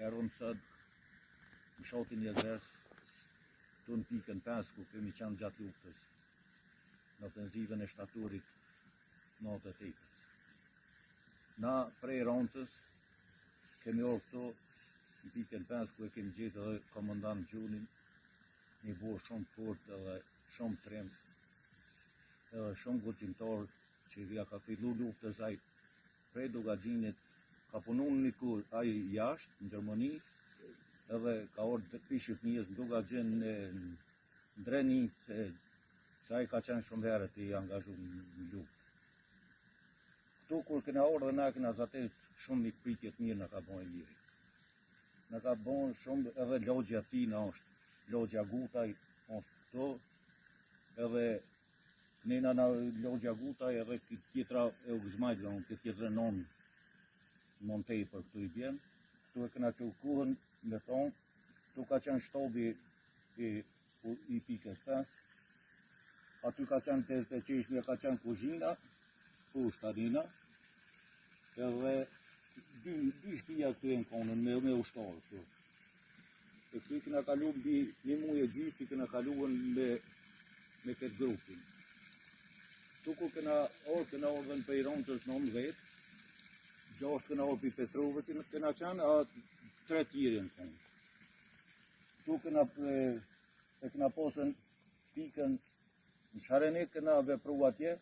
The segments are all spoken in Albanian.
Erëm sot në shotin e dhesh, tu në pikën 5 ku kemi qenë gjatë luftës, në ofenzivën e shtaturit natë e tepës. Na prej Roncës kemi orë këtu në pikën 5 ku e kemi gjetë edhe komandant Gjunin, një burë shumë fort edhe shumë trim, edhe shumë guximtar që vija ka fillu luftës ai prej Dugaxhinit, ka punu një kur ai jashtë në Gjermani, edhe ka orë të pishit njës në Dugaxhin në Drenit, se ai ka qenë shumë herët i angazhu në luftë. Këtu kur kena orë dhe na kena zatet shumë një pritjet mirë në ka bon e njëri. Në ka bon shumë edhe logja tina është, logja Gutaj është këtu, edhe nena na logja Gutaj edhe këtë tjetra e Ugzmajtve, këtë tjetra nonë Montej për këtu i bjen. Këtu e kena qërkuhën me thonë, këtu ka qenë shtobi i pikës 5, aty ka qenë të qeshmja, ka qenë kuzhina, ushtarina, edhe dy shtia këtu e në konën me ushtarë këtu. E këtu i kena kalu një muje gjysi, kena kaluën me këtë grupin. Këtu ku kena orë dhe në pejroncës në vetë, gjashtë kena orë për Petrovës, kena qenë a 3 tjiri në konë. Tu kena posën pikën në Sharenik, kena vepru atje,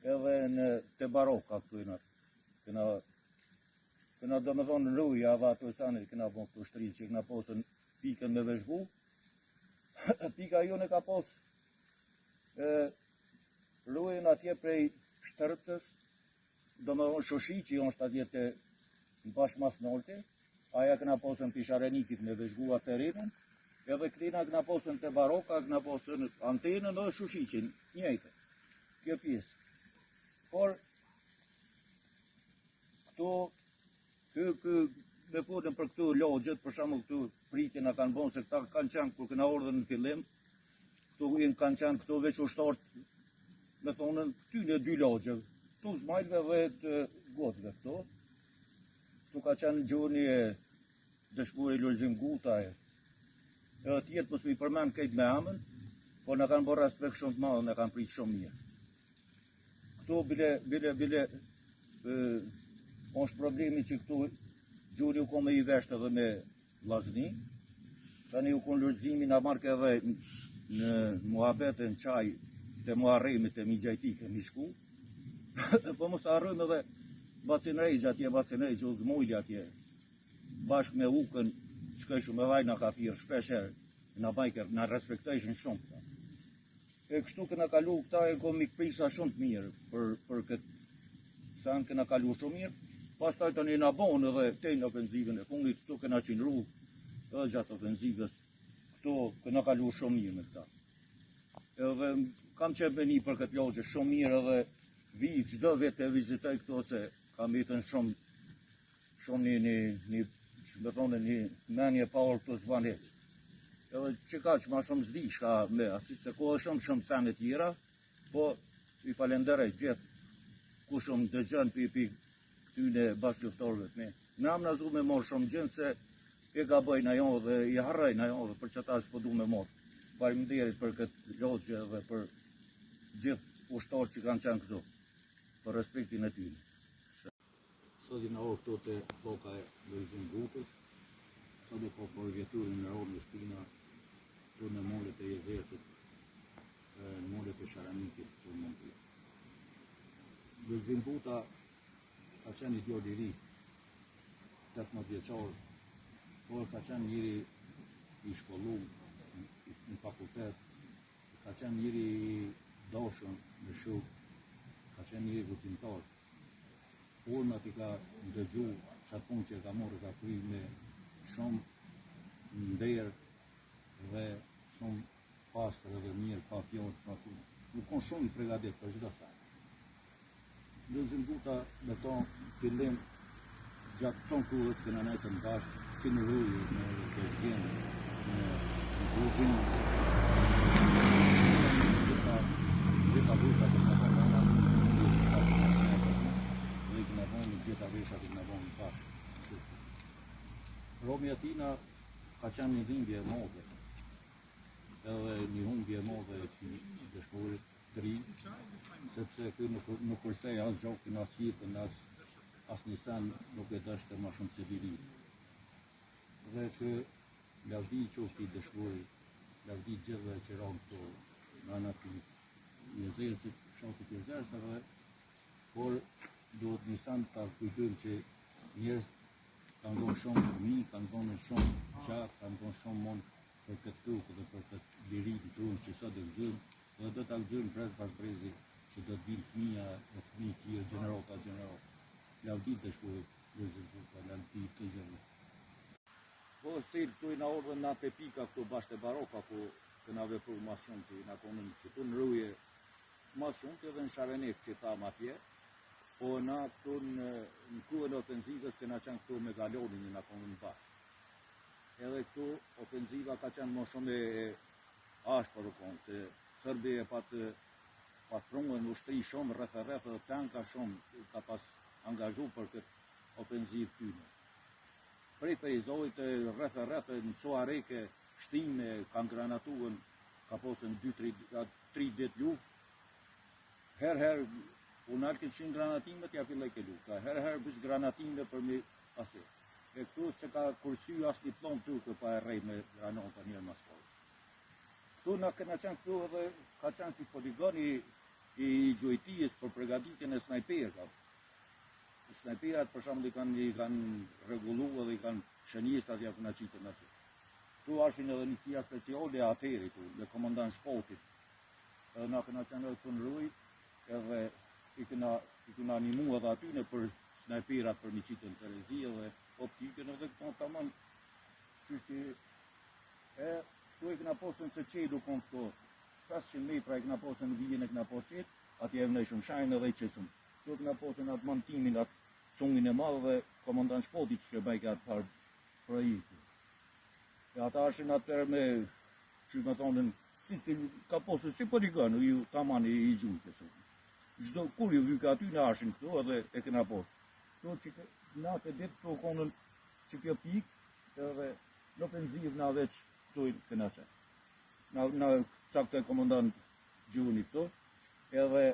edhe në te Baroka këtu kena do me thonë në Ruja, ava ato e sanit, kena bon këtu shtri që kena posën pikën me veshbu. Pika ju në ka posë Rujën atje prej Shtërcës, do me thonë Shoshi që jonë atje në bashkë mas nolti, aja këna posën për Sharenikit me veshgu atë rinën, edhe këtina këna posën të Baroka, këna posën antenën dhe Shushiqin, njëjtë, kjo pjesë. Por, këtu, me podën për këtu logjët, për shamu këtu pritje në kanë bonë, se këta kanë qenë, kur këna ordën në fillim, këtu kanë qenë këtu veç ushtartë, me thonën, këty në 2 logjët, tu Zmajtve dhe të Gotëve këto. Tu ka qenë Gjoni e dëshmuri Lulzim Gutaj, edhe tjetë mësë mi përmen këtë me amën, por në kanë bërë respekt shumë të madhë, në kanë pritë shumë mirë. Këtu bile është problemi që këtu Gjoni u kome i veshtë edhe me Lazni, tani u konë Lulzimi në marke edhe në muhabete në qaj të muharremit e mi gjajtike mi shku, po mos arrojmë edhe Bacin Rejgj atje, Uzmojli atje, bashkë me Ukën, shkëshu me vajna ka firë shpesher, në bajker, në respektojshën shumë. E kështu këna kalu këta e komi këprisa shumë të mirë, për këtë sen këna kalu shumë mirë, pas taj të një nabonë edhe tej në ofenzivën e fundit, këtu këna qinru, edhe gjatë ofenzivës, këtu këna kalu shumë mirë me këta. Edhe kam qenë me një për këtë logje shumë mirë edhe vi çdo vete e vizitoj këto se kam jetën shumë një menje pa orë këto s'ban heq. Edhe që ka që ma shumë zdi shka me, asi se ko e shumë sene tjera, po i falenderej gjithë ku shumë dëgjën për këtyne bashkëluftarëve të me. Me am në zu me morë shumë gjënë se e gaboj në jonë dhe i harrej në jonë dhe për që ta s'po du me morë. Faleminderit për këtë logje dhe për gjithë ushtarë që kanë qenë këtu, për respektin e tyre. Sot i në orë këto të boka e Lulzim Gutës, sot i po përvjeturin në orë në shpina, të në mollet e Jezercit, në mollet e Sharanikit të Monti. Lulzim Guta ka qenë i djorë i ri, 18 vjeqarë, por ka qenë njëri i shkollu në fakultet, ka qenë njëri i dashën në shuk, ka qenë njëri guximtar. Urmat i ka ndëgju qatë punë që ka morë ka kry me shumë nderë dhe shumë pastër dhe mirë pa fjallë pa punë. Nuk konë shumë i pregadit për çdo sa. Lulzim Guta me tonë fillim gjatë tonë kurës këna nejtën bashkë, si në rujë, në Deshgjen, në Gruzin, gjitha vujta të në tonë në gjitha veshat të në vonë bashkë. Romi atina ka qenë një dhimbje e madhe, edhe një humbje e madhe e këtij dëshmorit të ri, sepse ky nuk përsej as gjokin, as jetën, as një sen nuk e dashte më shumë se lirin. Dhe kë lavdi qofti dëshmori, lavdi gjithëve që ranë këto në anë aty Jezerësit, shotit Jezerësve, por duhet një sen ta kujtojmë që njerëz kanë dhënë shumë fëmijë, kanë dhënë shumë gjatë, kanë dhënë shumë mund për këtë tokë dhe për këtë lirinë tonë që sot e gëzojmë, dhe do ta gëzojmë brez pas brezi që do të vinë fëmija e fëmijë tjerë gjenerata gjenerata. Lavdi dëshmorit, lavdi të gjërë. Po si këtu i na ordhën na te pika këtu bashkë e baroka, ku këna vepru mas shumë të na konën që tu në ruje mas shumë të edhe në Sharenek që ta ma tje, po na këtu në kuën e ofenzivës këna qenë këtu me galonin në na konën bashkë. Edhe këtu ofenziva ka qenë më shumë e ashpër konë, se Sërbi e patë prungën ushtri shumë rreth dhe tanka shumë ka pas angazhu për këtë ofenzivë tyne. Prej Fejzojt rreth në Soareke shtime kanë granatuën, ka posën 2-3 ditë luftë. Herë unë alë këtë 100 granatimet, ja filloj ke luftë. Herë bësh granatime për mi ase. E këtu se ka kursy asë një plonë turke pa e rej me granata njërë mas parë. Këtu na këna qenë këtu edhe ka qenë si poligoni i gjojtijës për pregaditjen e snajperëve. Snajperat për shembull i kanë rregullu edhe i kanë shënjistat ja këna qitë në asë. Tu ashin edhe njësia speciale e ateri tu, me komandant shkotit. Edhe na këna qenë edhe të në ruj, edhe i këna animu edhe atyne për snajperat për një qitë në Terezi edhe optikën edhe këto tamam. Qështë që tu i këna posën se qelu konë këto 500 metra i këna posën në vijen e këna posët, ati e vënej shumë shajnë edhe i qeshëm. Tu këna posën atë mantimin, atë sungin e madhe dhe komandant shkotit që bajke atë parë projekti. E ata ashin atër me, që me thonën, si ka posë si poligon, ju taman i gjujtë kësë. Gjdo kur ju vyka aty në ashin këtu edhe e këna posë. Tu që natë e ditë këtu konën që kjo pikë edhe në penziv na veç këtu i këna qenë. Na caktë e komandant gjuni këtu, edhe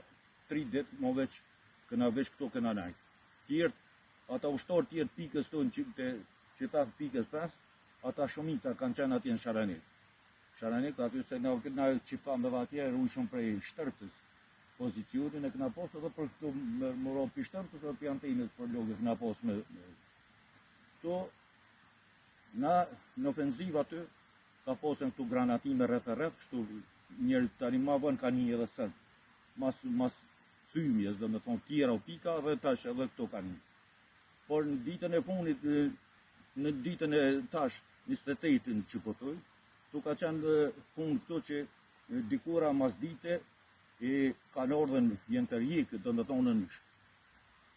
3 ditë më veç këna veç këtu këna najtë. Tjertë, ata ushtarë tjertë pikës tonë që ta pikës 5, ata shumica kanë qenë atje në Sharenek. Sharenek, aty se na qipam dhe atje rruj shumë prej shtërpës pozicionin e këna posë edhe për këtu më ropë për shtërpës edhe për antenit për logë këna posë me. Këtu, na në ofenziv aty, ka posën këtu granatime rreth, kështu njerë tani ma vën ka një edhe sëllë. Mas thymjes, dhe me thonë tjera o pika dhe tash edhe këto ka një. Por në ditën e funit, në ditën e tash 28-ën që potoj, tu ka qenë punë këto që dikura mas dite e kanë ordhen jenë të rjekë, dhe me thonën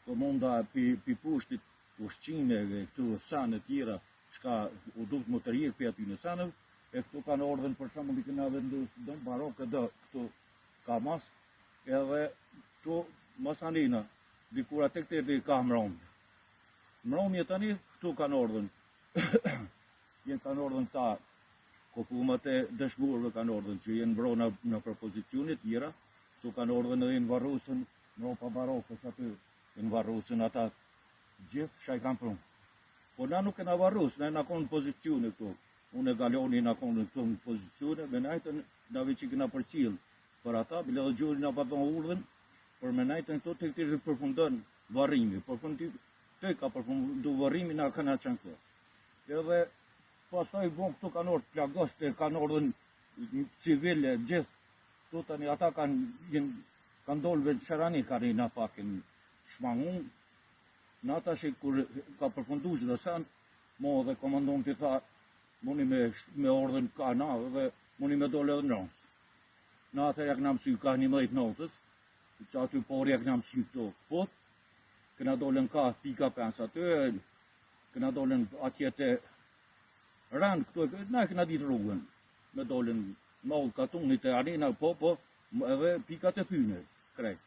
komonda pi pushtit ushqime dhe këtu sanë tjera, shka u dukt më të rjekë për aty në sanëv, e këtu kanë ordhen për shumë në këna vendus dëmë barokë dhe këtu ka mas, edhe këtu masanina, dikura tek të edhe ka mronë. Mronë tani këtu kanë ordhen, jenë kanë ordhen ta, kofumat e dëshmurve kanë ordhen, që jenë mbrona në propozicionit tjera, këtu kanë ordhen edhe në varrusën, në ropa barokës aty, në varrusën ata gjithë shaj kanë prunë. Po na nuk e na varrus, na konë në pozicione këtu. Unë e galoni na konë këtu në pozicione, me najtën na veç i këna përcilë për ata, bile dhe gjuri na paton urdhen, për me najtën këtu të këtishtë përfundën varrimi, të ka përfundu varrimi na këna qenë këtu. Edhe pastaj bon këtu kanë ordhën plagëste, kanë ordhën civile, gjithë, këtu tani ata kanë dolve në Sharenek ka na pakin shmangun, në ata që kur ka përfundu gjithë sen, mo dhe komandon të tha, muni me ordhen ka na dhe muni me dole edhe në. Në ata jak në mësy ka 11 notës, që aty por jak në mësy këto pot, këna dolen ka pika 5 aty, këna dolen atje të rënd këtu, na këna ditë rrugën, me dolen mollë katunit e arena, po, edhe pikat e fyne, krejt.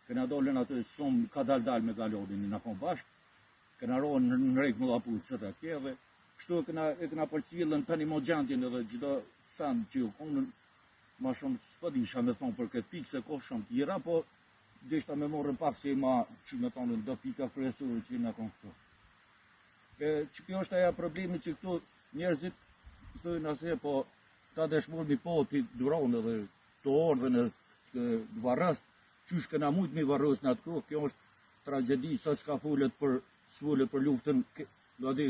Këna dolen aty shumë ka dal me galonin në kon bashkë, këna ronë në rejtë më dhaputë që të atje, Kështu e kena përcjellën tani më gjendjen edhe çdo sen që unë ma shumë s'po disha me thonë për këtë pikë se ka shumë tjera, po deshta me morën pak se ma që me thonë do pika kryesore që na kanë këtu. Që kjo është aja problemi që këtu njerëzit thojnë ase po ta dëshmoni po ti duron edhe të ordhën e varrës, qysh kena mujt me varrës në atë kohë, kjo është tragjedi sa çka folet për luftën, do di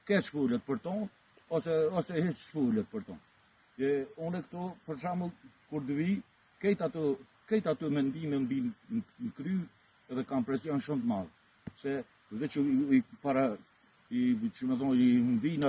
keq folet për tonë, ose hiç folet për tonë. Unë këtu, për shembull, kur të vi, këtë ato mendime mbi në kry edhe kam presion shumë të madh. Se veç i para që më thonë i vijnë